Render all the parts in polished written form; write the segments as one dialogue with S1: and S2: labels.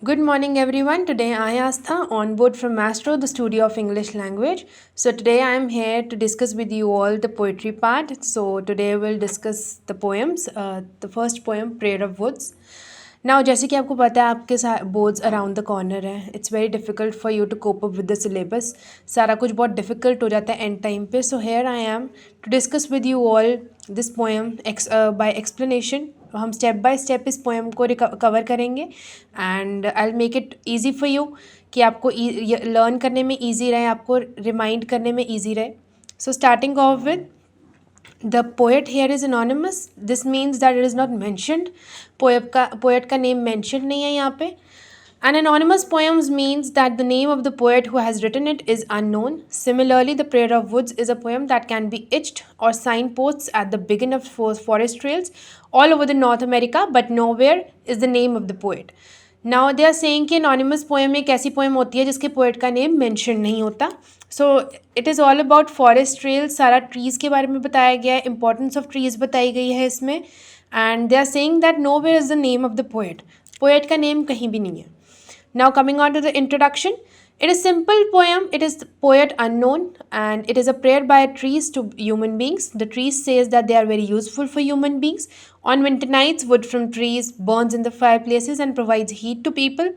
S1: Good morning, everyone. Today I Astha on board from Mastro, the studio of English language. So today I am here to discuss with you all the poetry part. So today we'll discuss the poems. The first poem, Prayer of Woods. Now, जैसे कि आपको पता है आपके boards around the corner है. It's very difficult for you to cope up with the syllabus. सारा कुछ बहुत डिफिकल्ट हो जाता है एंड टाइम पे. So here I am to discuss with you all this poem by explanation. हम step by step इस पोएम को कवर करेंगे and I will make it easy for you कि आपको लर्न करने में ईजी रहे, आपको रिमाइंड करने में ईजी रहे. सो starting off with the poet here is anonymous. This means that it is not mentioned. Poet का name mentioned नहीं है यहाँ पे. An anonymous poems means that the name of the poet who has written it is unknown. Similarly, the Prayer of Woods is a poem that can be etched or signposts at the beginning of forest trails all over the North America, but nowhere is the name of the poet. Now they are saying कि anonymous poem एक ऐसी poem होती है जिसके poet का name mention नहीं होता. So it is all about forest trails. सारा ट्रीज़ के बारे में बताया गया है, इंपॉर्टेंस ऑफ ट्रीज़ बताई गई है इसमें. And they are saying that nowhere is the name of the poet. Poet का नेम कहीं भी नहीं है. Now coming on to the introduction. It is simple poem. It is poet unknown and it is a prayer by trees to human beings. The trees says that they are very useful for human beings. On winter nights, wood from trees burns in the fireplaces and provides heat to people.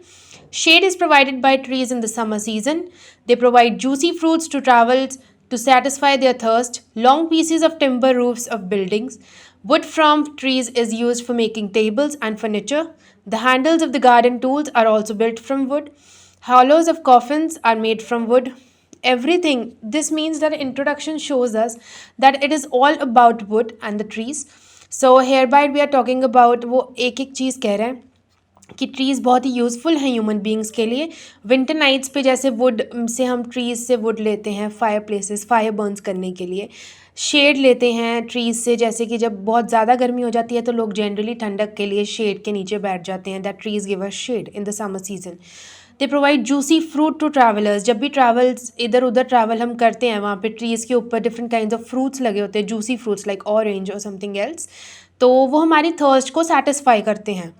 S1: Shade is provided by trees in the summer season. They provide juicy fruits to travelers to satisfy their thirst. Long pieces of timber roofs of buildings. Wood from trees is used for making tables and furniture. The handles of the garden tools are also built from wood. Hollows of coffins are made from wood. Everything. This means that introduction shows us that it is all about wood and the trees. So hereby we are talking about वो एक एक चीज़ कह रहे हैं कि trees बहुत ही useful हैं human beings के लिए. विंटर नाइट्स पे जैसे वुड से हम ट्रीज़ से वुड लेते हैं फायर प्लेसेस, फायर बर्न्स करने के लिए. शेड लेते हैं ट्रीज़ से, जैसे कि जब बहुत ज़्यादा गर्मी हो जाती है तो लोग जनरली ठंडक के लिए शेड के नीचे बैठ जाते हैं. That trees give us shade in the summer season. They provide juicy fruit to travellers. जब भी ट्रैवल्स इधर उधर ट्रैवल हम करते हैं वहाँ पे ट्रीज़ के ऊपर डिफरेंट काइंड ऑफ फ्रूट्स लगे होते हैं, जूसी फ्रूट्स लाइक ऑरेंज और समथिंग एल्स. तो वो हमारी थर्स्ट को सेटिस्फाई करते हैं.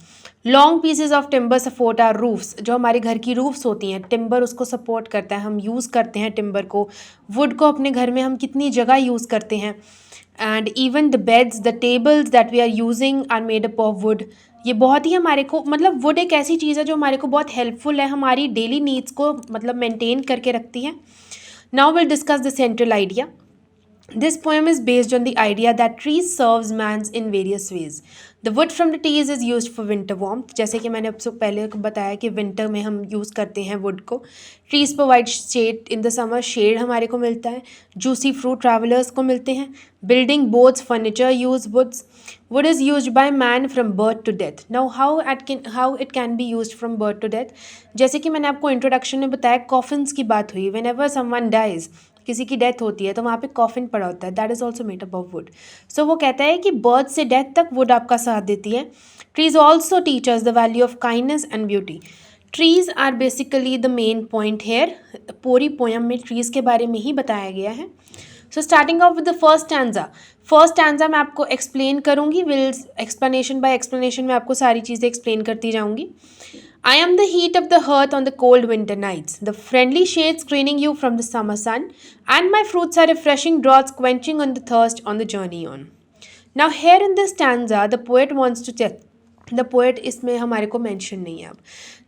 S1: Long pieces of timber support our roofs. जो हमारे घर की रूफ्स होती हैं, टिम्बर उसको सपोर्ट करता है. हम यूज़ करते हैं टिम्बर को. वुड को अपने घर में हम कितनी जगह यूज़ करते हैं. And even the beds, the tables that we are using are made up of wood. ये बहुत ही हमारे को मतलब वुड एक ऐसी चीज़ है जो हमारे को बहुत हेल्पफुल है, हमारी डेली नीड्स को मतलब मेंटेन करके रखती है. Now will discuss the central idea. This poem is based on the idea that trees serves man in various ways. The wood from the trees is used for winter warmth. जैसे कि मैंने आपसे पहले बताया कि विंटर में हम use करते हैं वुड को. Trees provide shade in the summer. Shade हमारे को मिलता है. Juicy fruit travelers को मिलते हैं. Building boats, furniture use woods. Wood is used by man from birth to death. Now how it can be used from birth to death. जैसे कि मैंने आपको इंट्रोडक्शन में बताया coffins की बात हुई. Whenever someone dies, किसी की डेथ होती है तो वहाँ पे कॉफिन पड़ा होता है. That is also made up of wood. So वो कहता है कि बर्थ से डेथ तक वुड आपका साथ देती है. Trees also teachers the value of kindness and beauty. Trees are basically the main point here. पूरी पोएम में ट्रीज़ के बारे में ही बताया गया है. So starting off with the first stanza. First stanza मैं आपको एक्सप्लेन करूँगी. विल एक्सप्लेनेशन बाय एक्सप्लेनेशन में आपको सारी चीज़ें एक्सप्लेन करती जाऊँगी. I am the heat of the hearth on the cold winter nights, the friendly shade screening you from the summer sun, and my fruits are refreshing draughts quenching on the thirst on the journey on. Now here in this stanza, the poet wants to tell. The poet इसमें हमारे को mention नहीं है अब.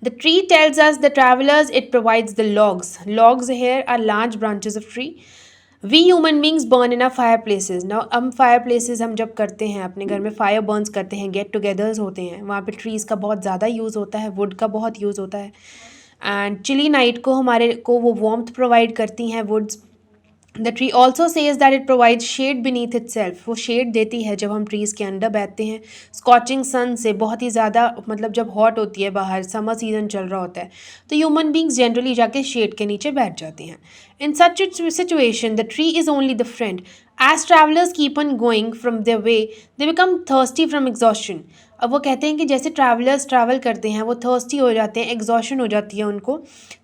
S1: The tree tells us the travelers it provides the logs. Logs here are large branches of tree. We human beings burn in a fireplaces. Now हम fireplaces हम जब करते हैं अपने घर में फायर बर्न्स करते हैं, गेट टुगेदर्स होते हैं, वहाँ पे ट्रीज़ का बहुत ज़्यादा यूज़ होता है, वुड का बहुत यूज़ होता है. एंड चिली नाइट को हमारे को वो वार्मथ प्रोवाइड करती हैं woods. The tree also says that it provide shade beneath itself. वो शेड देती है जब हम ट्रीज़ के अंडर बैठते हैं. स्कॉचिंग सन से बहुत ही ज़्यादा मतलब जब हॉट होती है बाहर, समर सीजन चल रहा होता है, तो ह्यूमन बींग्स जनरली जाके शेड के नीचे बैठ जाते हैं. In such situation the tree is only the friend. As travellers keep on going from their way they become thirsty from exhaustion. अब वो कहते हैं कि जैसे ट्रैवलर्स ट्रैवल करते हैं वो थर्स्टी हो जाते हैं, एग्जॉशन हो जाती है उनको.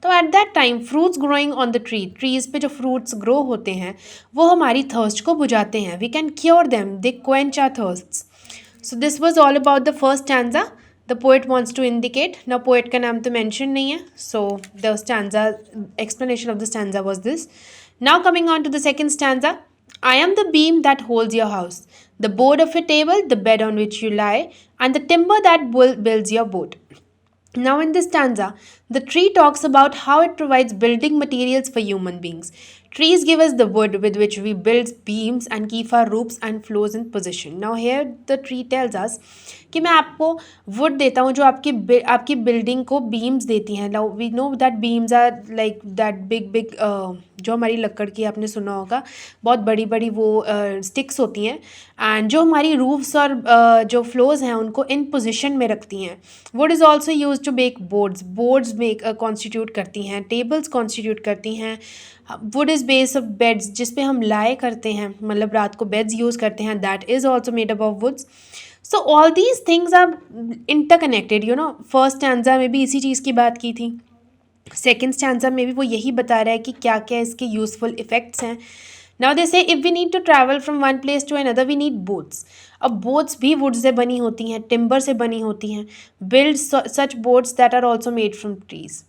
S1: तो at that time fruits growing on the tree, trees पे जो फ्रूट्स ग्रो होते हैं वो हमारी थर्स्ट को बुझाते हैं. We can cure them, they quench our thirsts. So this was all about the first stanza. The poet wants to indicate. Now poet का नाम तो मैंशन नहीं है, so the stanza explanation of the stanza was this. Now coming on to the second stanza. I am the beam that holds your house, the board of your table, the bed on which you lie, and the timber that builds your boat. Now, in this stanza, the tree talks about how it provides building materials for human beings. Trees give us the wood with which we build beams and keep our roofs and floors in position. Now, here the tree tells us कि मैं आपको would देता हूँ जो आपकी building को beams देती हैं. Now we know that beams are like that big जो हमारी लकड़ की आपने सुना होगा बहुत बड़ी बड़ी वो स्टिक्स होती हैं, एंड जो हमारी रूफ्स और जो फ्लोर्स हैं उनको इन पोजीशन में रखती हैं. Wood is also use to make boards make constitute करती हैं, टेबल्स कॉन्स्टिट्यूट करती हैं. Wood is base of beds जिस पे हम लाए करते हैं, मतलब रात को बेड्स यूज़ करते हैं, that is also made up of woods. So all these things are interconnected. You know, first stanza में भी इसी चीज़ की बात की थी, सेकेंड स्टैंजा में भी वो यही बता रहा है कि क्या क्या इसके यूजफुल इफेक्ट्स हैं. Now they say if we need to travel from one place to another we need boats. अब बोट्स भी वुड से बनी होती हैं, टिम्बर से बनी होती हैं. Build such boats that are also made from trees.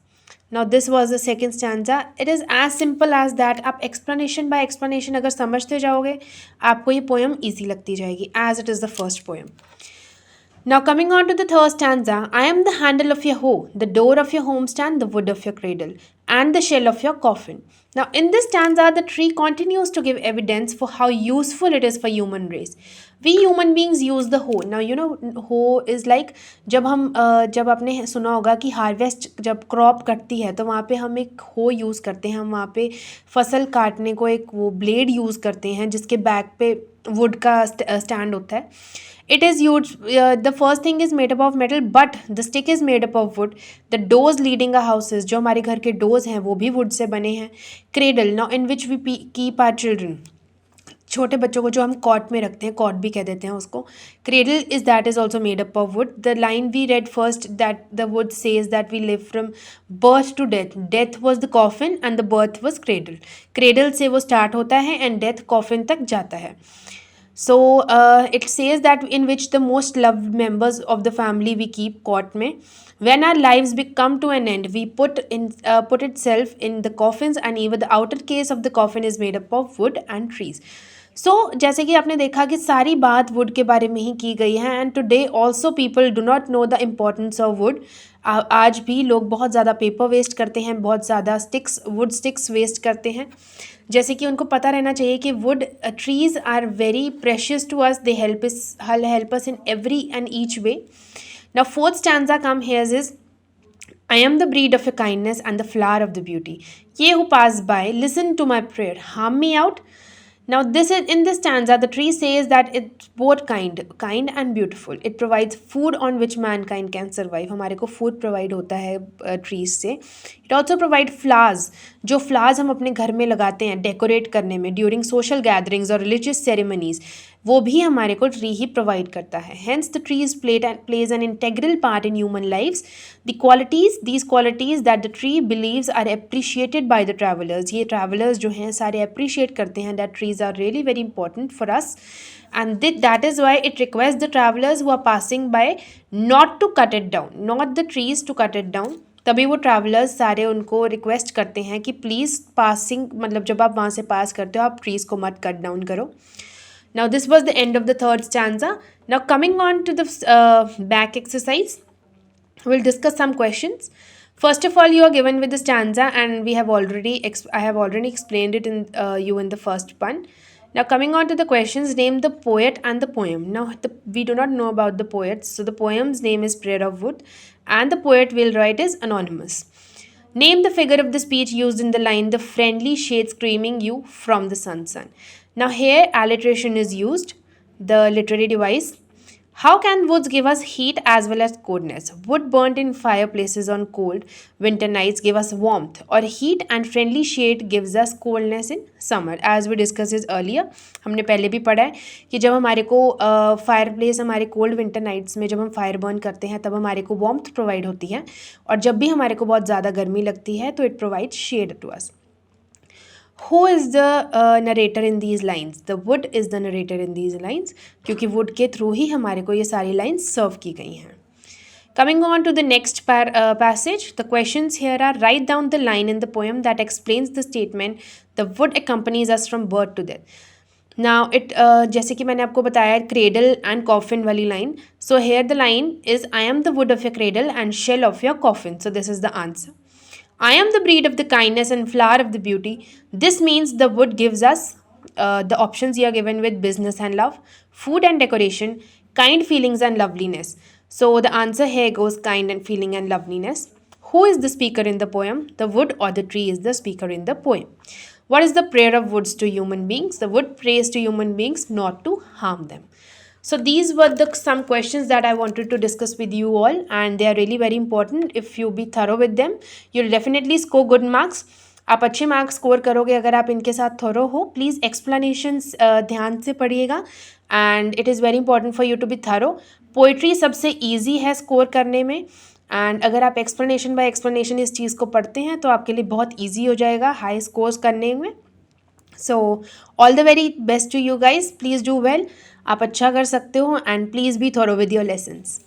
S1: Now this was the second stanza. It is as simple as that. आप एक्सप्लेनेशन बाय एक्सप्लेनेशन अगर समझते जाओगे आपको ये पोएम ईजी लगती जाएगी, as it is the first poem. Now coming on to the third stanza, I am the handle of your hoe, the door of your homestand, the wood of your cradle, and the shell of your coffin. Now in this stanza, the tree continues to give evidence for how useful it is for human race. We human beings use the hoe. Now you know, hoe is like जब आपने सुना होगा कि harvest जब crop कटती है तो वहाँ पे हम एक हो यूज़ करते हैं, हम वहाँ पे फसल काटने को एक वो ब्लेड यूज़ करते हैं जिसके बैक पे वुड का स्टैंड होता है. It is used, the first thing is made up of metal, but the stick is made up of wood. The doors leading our houses, जो हमारे घर के doors हैं वो भी wood से बने हैं. Cradle, now in which we keep our children. छोटे बच्चों को जो हम कॉट में रखते हैं, कॉट भी कह देते हैं उसको. Cradle is that is also made up of wood. The line we read first, that the wood says that we live from birth to death. Death was the coffin and the birth was cradle. Cradle से वो start होता है and death coffin तक जाता है. So it says that in which the most loved members of the family we keep cot में. When our lives come to an end, we put itself in the coffins, and even the outer case of the coffin is made up of wood and trees. So जैसे कि आपने देखा कि सारी बात would के बारे में ही की गई है, and today also people do not know the importance of would. आज भी लोग बहुत ज़्यादा पेपर वेस्ट करते हैं, बहुत ज़्यादा वुड स्टिक्स वेस्ट करते हैं, जैसे कि उनको पता रहना चाहिए कि wood trees are very precious to us. They help us in every and each way. Now fourth stanza come here is I am the breed of your kindness and the flower of the beauty. Ye who pass by, listen to my prayer, harm me out. Now this is in this stanza the tree says that it's both kind and beautiful. It provides food on which mankind can survive. हमारे को food provide होता है trees से. It also provide flowers, जो flowers हम अपने घर में लगाते हैं decorate करने में during social gatherings or religious ceremonies, वो भी हमारे को ट्री ही प्रोवाइड करता है. Hence the trees plays an integral part in human lives. These qualities that the tree believes are appreciated by the travelers. ये travelers जो हैं सारे appreciate करते हैं that trees are really very important for us, and that is why it requests the travelers who are passing by not to cut it down, not the trees to cut it down. तभी वो travellers सारे उनको request करते हैं कि please passing, मतलब जब आप वहाँ से पास करते हो आप ट्रीज़ को मत कट डाउन करो. Now this was the end of the third stanza. Now coming on to the back exercise, we'll discuss some questions. First of all, you are given with the stanza, and I have already explained it in you in the first one. Now coming on to the questions, name the poet and the poem. Now we do not know about the poet, so the poem's name is Prayer of Wood, and the poet we'll write is anonymous. Name the figure of the speech used in the line, the friendly shade screaming you from the sun. Now here alliteration is used, the literary device. How can woods give us heat as well as coldness? Wood burnt in fireplaces on cold winter nights give us warmth, or heat, and friendly shade gives us coldness in summer. As we discussed this earlier, हमने पहले भी पढ़ा है कि जब हमारे को fireplace हमारे कोल्ड विंटर नाइट्स में जब हम फायर बर्न करते हैं तब हमारे को वार्मथ प्रोवाइड होती है, और जब भी हमारे को बहुत ज़्यादा गर्मी लगती है तो it provide shade to us. Who is the narrator in these lines? The wood is the narrator in these lines, क्योंकि wood के थ्रू ही हमारे को ये सारी lines सर्व की गई हैं. Coming on to the next passage, the questions here are write down the line in the poem that explains the statement the wood accompanies us from birth to death. Now it जैसे कि मैंने आपको बताया cradle and coffin वाली line. So here the line is I am the wood of your cradle and shell of your coffin. So this is the answer. I am the breed of the kindness and flower of the beauty. This means the wood gives us the options you are given with business and love, food and decoration, kind feelings and loveliness. So the answer here goes kind and feeling and loveliness. Who is the speaker in the poem? The wood or the tree is the speaker in the poem. What is the prayer of woods to human beings? The wood prays to human beings not to harm them. So these were the some questions that I wanted to discuss with you all, and they are really very important. If you be thorough with them, you'll definitely score good marks. आप अच्छे marks score करोगे अगर आप इनके साथ थोरो हो. Please explanations ध्यान से पढ़िएगा, and it is very important for you to be thorough. Poetry सबसे ईजी है स्कोर करने में, एंड अगर आप एक्सप्लेनेशन बाय एक्सप्लेनेशन इस चीज़ को पढ़ते हैं तो आपके लिए बहुत ईजी हो जाएगा हाई स्कोर्स करने में. So all the very best to you guys. Please do well. आप अच्छा कर सकते हो, and please be thorough with your lessons.